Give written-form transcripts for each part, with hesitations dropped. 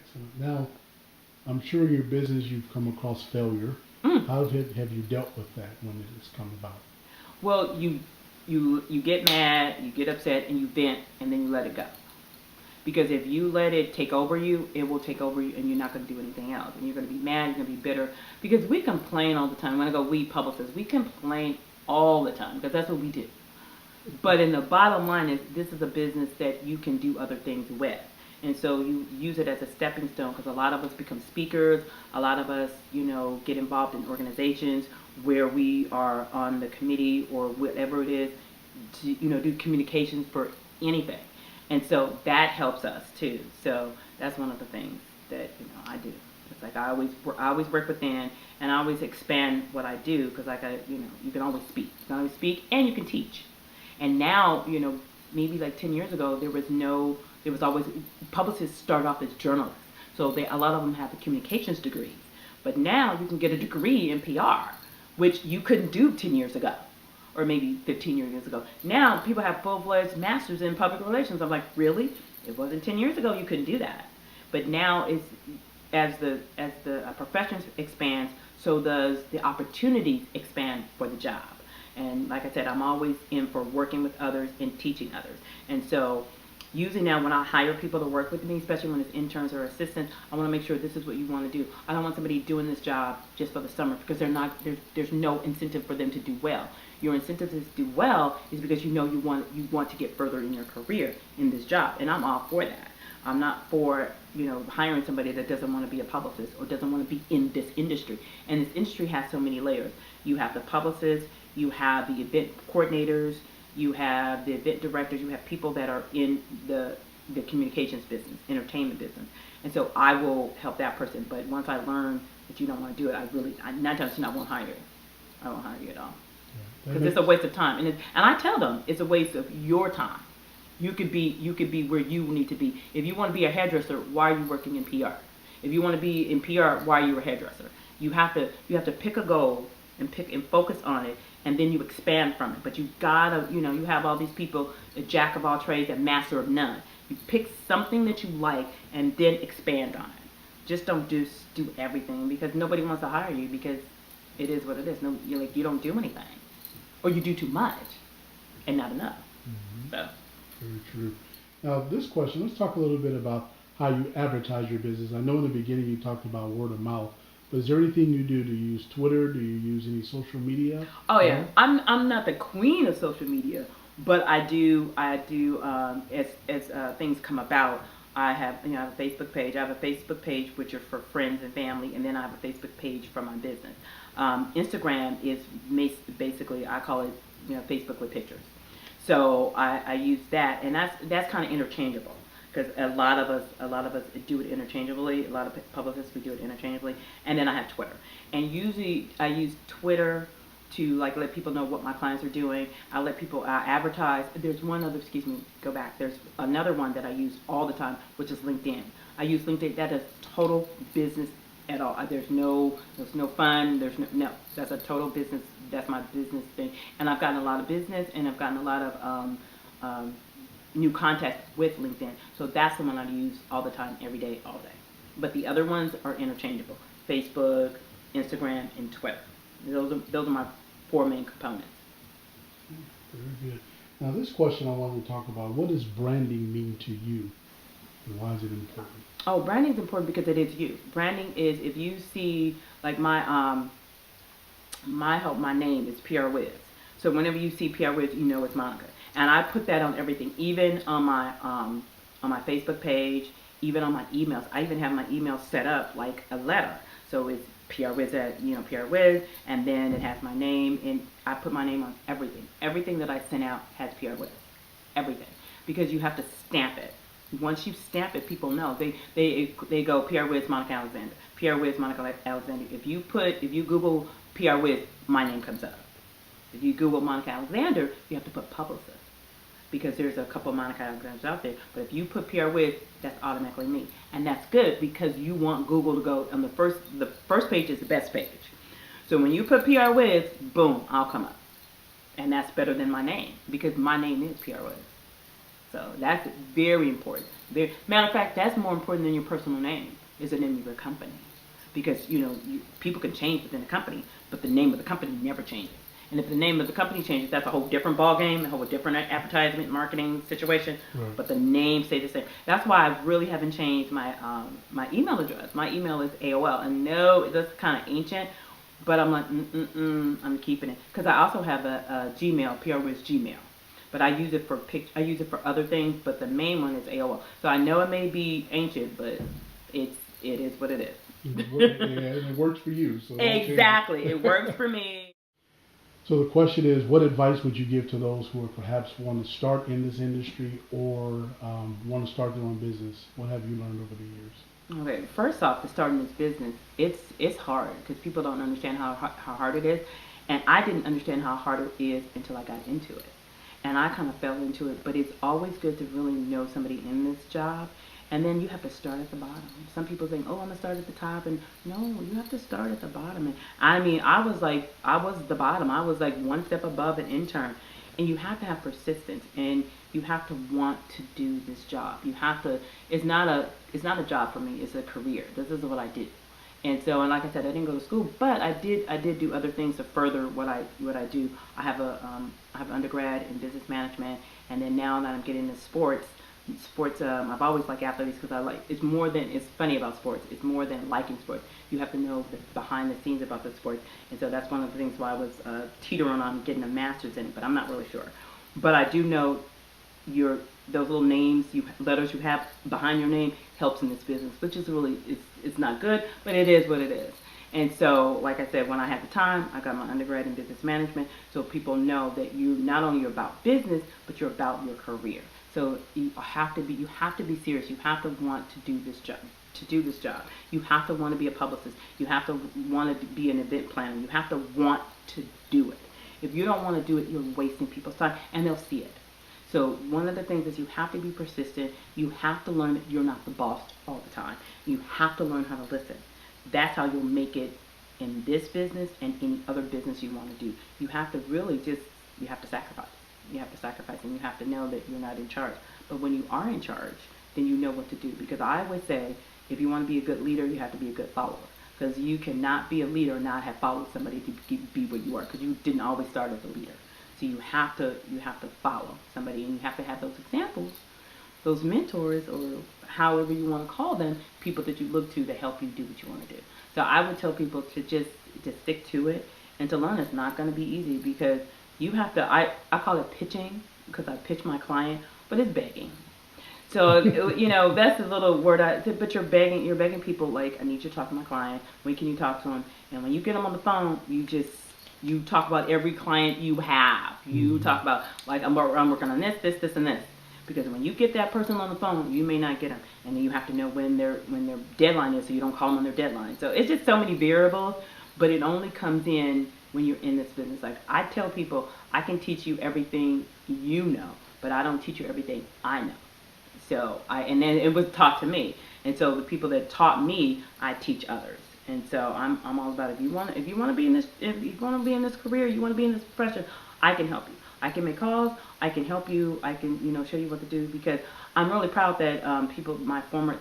Excellent. Now, I'm sure in your business you've come across failure. Mm. How have you dealt with that when it has come about? Well, you get mad, you get upset, and you vent, and then you let it go. Because if you let it take over you, it will take over you, and you're not going to do anything else. And you're going to be mad, you're going to be bitter. Because we complain all the time. When I go, we publicists, we complain all the time because that's what we do. But in the bottom line is, this is a business that you can do other things with. And so you use it as a stepping stone because a lot of us become speakers. A lot of us, get involved in organizations where we are on the committee or whatever it is to, do communications for anything. And so that helps us too. So that's one of the things that, I do. It's like I always work within, and I always expand what I do because you can always speak. You can always speak and you can teach. And now, maybe like 10 years ago, there was always, publicists start off as journalists. So a lot of them have the communications degrees. But now you can get a degree in PR, which you couldn't do 10 years ago, or maybe 15 years ago. Now people have full-fledged masters in public relations. I'm like, really? It wasn't 10 years ago you couldn't do that. But now as the profession expands, so does the opportunities expand for the job. And like I said, I'm always in for working with others and teaching others. And so usually now when I hire people to work with me, especially when it's interns or assistants, I want to make sure this is what you want to do. I don't want somebody doing this job just for the summer because there's no incentive for them to do well. Your incentive to do well is because you want to get further in your career in this job. And I'm all for that. I'm not for hiring somebody that doesn't want to be a publicist or doesn't want to be in this industry. And this industry has so many layers. You have the publicists, you have the event coordinators, you have the event directors, you have people that are in the communications business, entertainment business. And so I will help that person. But once I learn that you don't want to do it, I 9 times 10 I won't hire you. I won't hire you at all. Because it's a waste of time. And I tell them it's a waste of your time. You could be where you need to be. If you want to be a hairdresser, why are you working in PR? If you want to be in PR, why are you a hairdresser? You have to pick a goal and focus on it, and then you expand from it. But you gotta, you have all these people, a jack of all trades, a master of none. You pick something that you like and then expand on it. Just don't do everything because nobody wants to hire you because it is what it is. No, you don't do anything, or you do too much and not enough. Mm-hmm. So. Very true. Now, this question, let's talk a little bit about how you advertise your business. I know in the beginning you talked about word of mouth, but is there anything you do? Do you use Twitter? Do you use any social media? Oh yeah, I'm not the queen of social media, but I do as things come about. I have I have a Facebook page. I have a Facebook page which are for friends and family, and then I have a Facebook page for my business. Instagram is basically I call it Facebook with pictures. So I use that, and that's kind of interchangeable because a lot of us do it interchangeably. A lot of publicists we do it interchangeably, and then I have Twitter, and usually I use Twitter to let people know what my clients are doing. I let people advertise. There's one other, excuse me, go back. There's another one that I use all the time, which is LinkedIn. I use LinkedIn. That is total business at all. There's no fun. No. That's a total business. That's my business thing. And I've gotten a lot of business, and I've gotten a lot of new contacts with LinkedIn. So that's the one I use all the time, every day, all day. But the other ones are interchangeable: Facebook, Instagram, and Twitter. Those are my 4 main components. Very good. Now, this question I want to talk about: what does branding mean to you, and why is it important? Oh, branding is important because it is you. Branding is if you see my my name is PRWHIZZZ. So whenever you see PRWHIZZZ, you know it's Monica. And I put that on everything, even on my Facebook page, even on my emails. I even have my email set up like a letter. So it's PRWHIZZZ at PRWHIZZZ, and then it has my name, and I put my name on everything. Everything that I send out has PRWHIZZZ. Everything. Because you have to stamp it. Once you stamp it, people know. They go PRWHIZZZ Monica Alexander. PRWHIZZZ Monica Alexander. If you Google PRWHIZZZ, my name comes up. If you Google Monica Alexander, you have to put publicist because there's a couple of Monica Alexanders out there. But if you put PRWHIZZZ, that's automatically me, and that's good because you want Google to go on the first page is the best page. So when you put PRWHIZZZ, boom, I'll come up, and that's better than my name because my name is PRWHIZZZ. So that's very important. Matter of fact, that's more important than your personal name, is the name of your company. Because, people can change within the company, but the name of the company never changes. And if the name of the company changes, that's a whole different ballgame, a whole different advertisement, marketing situation. Right. But the name stays the same. That's why I really haven't changed my my email address. My email is AOL. And no, that's kind of ancient, but I'm like, I'm keeping it. Because I also have a Gmail, PRWHIZZZ Gmail. But I use it for other things, but the main one is AOL. So I know it may be ancient, but it is what it is. It works for you. So exactly, it works for me. So the question is, what advice would you give to those who are perhaps want to start in this industry or want to start their own business? What have you learned over the years? Okay, first off, to start in this business, it's hard because people don't understand how hard it is, and I didn't understand how hard it is until I got into it, and I kind of fell into it. But it's always good to really know somebody in this job. And then you have to start at the bottom. Some people think, oh, I'm going to start at the top. And no, you have to start at the bottom. And I mean, I was the bottom. I was like one step above an intern. And you have to have persistence. And you have to want to do this job. You have to, it's not a job for me. It's a career. This is what I do. And so, and like I said, I didn't go to school, but I did do other things to further what I do. I have an undergrad in business management. And then now that I'm getting into sports, I've always liked athletes because it's funny about sports. It's more than liking sports. You have to know the behind the scenes about the sport. And so that's one of the things why I was teetering on getting a master's in it, but I'm not really sure. But I do know those little names, letters you have behind your name helps in this business, which is really, it's not good, but it is what it is. And so, like I said, when I had the time, I got my undergrad in business management, so people know that you not only are about business, but you're about your career. So you have to be serious. You have to want to do this job. You have to want to be a publicist. You have to want to be an event planner. You have to want to do it. If you don't want to do it, you're wasting people's time, and they'll see it. So one of the things is you have to be persistent. You have to learn that you're not the boss all the time. You have to learn how to listen. That's how you'll make it in this business and any other business you want to do. You have to really you have to sacrifice. You have to sacrifice, and you have to know that you're not in charge. But when you are in charge, then you know what to do. Because I always say, if you want to be a good leader, you have to be a good follower. Because you cannot be a leader and not have followed somebody to be where you are. Because you didn't always start as a leader. So you have to follow somebody, and you have to have those examples, those mentors, or however you want to call them, people that you look to help you do what you want to do. So I would tell people to just stick to it and to learn. It's not going to be easy because you have to, I call it pitching because I pitch my client, but it's begging. So, that's a little word, but you're begging people like, I need you to talk to my client. When can you talk to him? And when you get them on the phone, you talk about every client you have. You talk about, like, I'm working on this, and this. Because when you get that person on the phone, you may not get them. And then you have to know when their deadline is so you don't call them on their deadline. So it's just so many variables, but it only comes in when you're in this business. Like I tell people, I can teach you everything you know, but I don't teach you everything I know. So and then it was taught to me. And so the people that taught me, I teach others. And so I'm all about if you want to be in this career, you want to be in this profession, I can help you. I can make calls. I can help you. I can show you what to do because I'm really proud that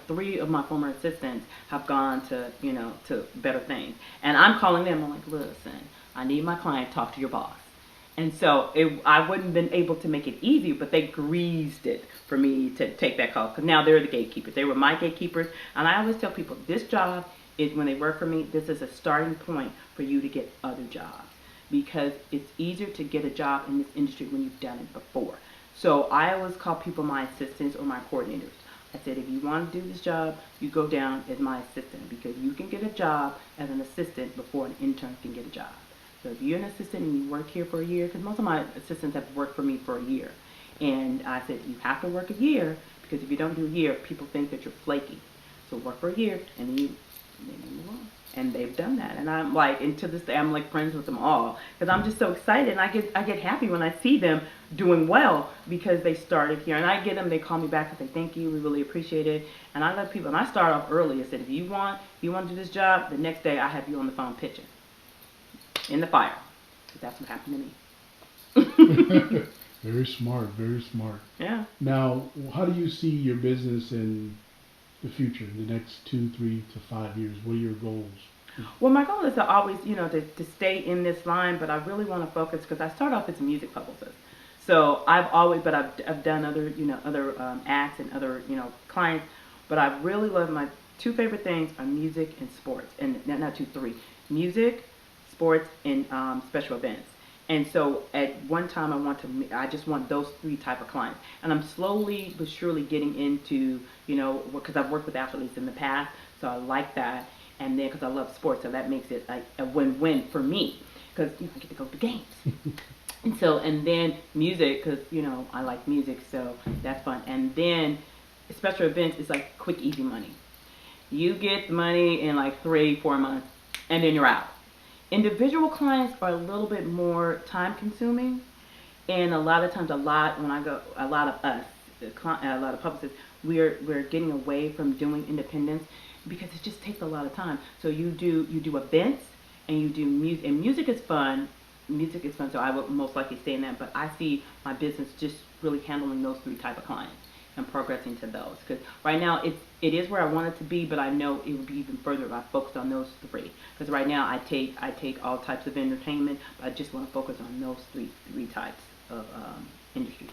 three of my former assistants have gone to to better things. And I'm calling them. I'm like, listen, I need my client to talk to your boss. And so I wouldn't have been able to make it easier, but they greased it for me to take that call because now they're the gatekeepers. They were my gatekeepers, and I always tell people this job is when they work for me. This is a starting point for you to get other jobs. Because it's easier to get a job in this industry when you've done it before. So I always call people my assistants or my coordinators. I said, if you want to do this job, you go down as my assistant because you can get a job as an assistant before an intern can get a job. So if you're an assistant and you work here for a year, because most of my assistants have worked for me for a year. And I said, you have to work a year because if you don't do a year, people think that you're flaky. So work for a year and then you move on. And they've done that, and I'm like, and to this day, I'm like friends with them all because I'm just so excited, and I get happy when I see them doing well because they started here, and I get them, they call me back and say thank you, we really appreciate it, and I let people, and I start off early. I said if you want to do this job, the next day I have you on the phone pitching in the fire. That's what happened to me. Very smart, very smart. Yeah. Now, how do you see your business in the future, in the next 2, 3 to 5 years? What are your goals? Well, my goal is to always, to stay in this line, but I really want to focus because I started off as a music publicist. So I've done other acts and other, clients, but I really love my two favorite things are music and sports, and not two, three, music, sports, and special events. And so at one time I just want those three type of clients, and I'm slowly but surely getting into, because I've worked with athletes in the past, so I like that and then because I love sports, so that makes it like a win-win for me because I get to go to games. And then music because I like music, so that's fun. And then special events is like quick, easy money. You get the money in like 3, 4 months, and then you're out. Individual clients are a little bit more time consuming, and a lot of times, a lot of us, a lot of publicists, we're getting away from doing independence because it just takes a lot of time. So you do events and you do music, and music is fun. Music is fun, so I would most likely stay in that. But I see my business just really handling those three type of clients and progressing to those. Because right now it is where I want it to be, but I know it would be even further if I focused on those three. Because right now I take all types of entertainment, but I just want to focus on those three types of industries.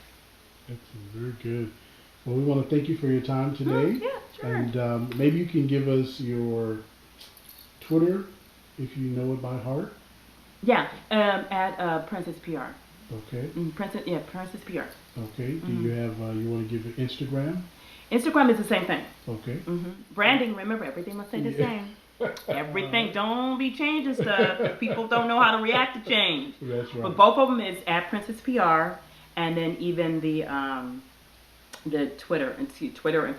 Excellent, very good. Well, we want to thank you for your time today. Yeah, sure. And maybe you can give us your Twitter, if you know it by heart. Yeah, at Princess PR. Okay. Princess PR. Okay. Do you have, you want to give it Instagram? Instagram is the same thing. Okay. Branding, remember, everything must stay the same. Everything, don't be changing stuff. People don't know how to react to change. That's right. But both of them is at Princess PR, and then even the Twitter and Twitter and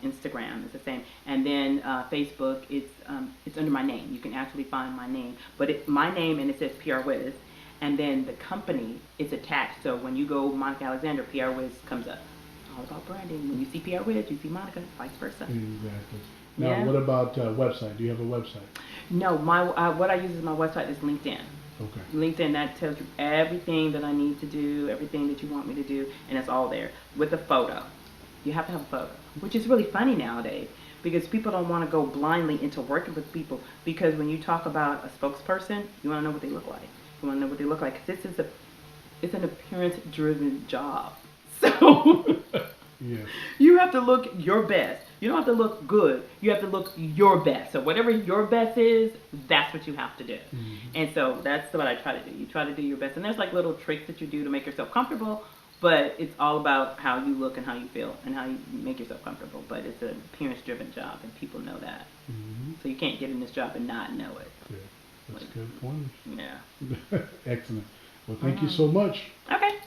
Instagram is the same. And then Facebook, it's under my name. You can actually find my name, but my name and it says PRWHIZZZ, and then the company is attached. So when you go Monica Alexander, PRWHIZZZ comes up. All about branding. When you see PRWHIZZZ, you see Monica, vice versa. Exactly. Now, Yeah. what about website? Do you have a website? No, my what I use as my website is LinkedIn. Okay. LinkedIn, that tells you everything that I need to do, everything that you want me to do, and it's all there with a photo. You have to have a photo, which is really funny nowadays because people don't want to go blindly into working with people because when you talk about a spokesperson, you want to know what they look like. You want to know what they look like because it's an appearance-driven job. So Yeah. you have to look your best. You don't have to look good. You have to look your best. So whatever your best is, that's what you have to do. And so that's what I try to do. You try to do your best. And there's like little tricks that you do to make yourself comfortable, but it's all about how you look and how you feel and how you make yourself comfortable. But it's an appearance-driven job, and people know that. So you can't get in this job and not know it. Yeah. That's a good point. Yeah. Excellent. Well, thank you so much. Okay.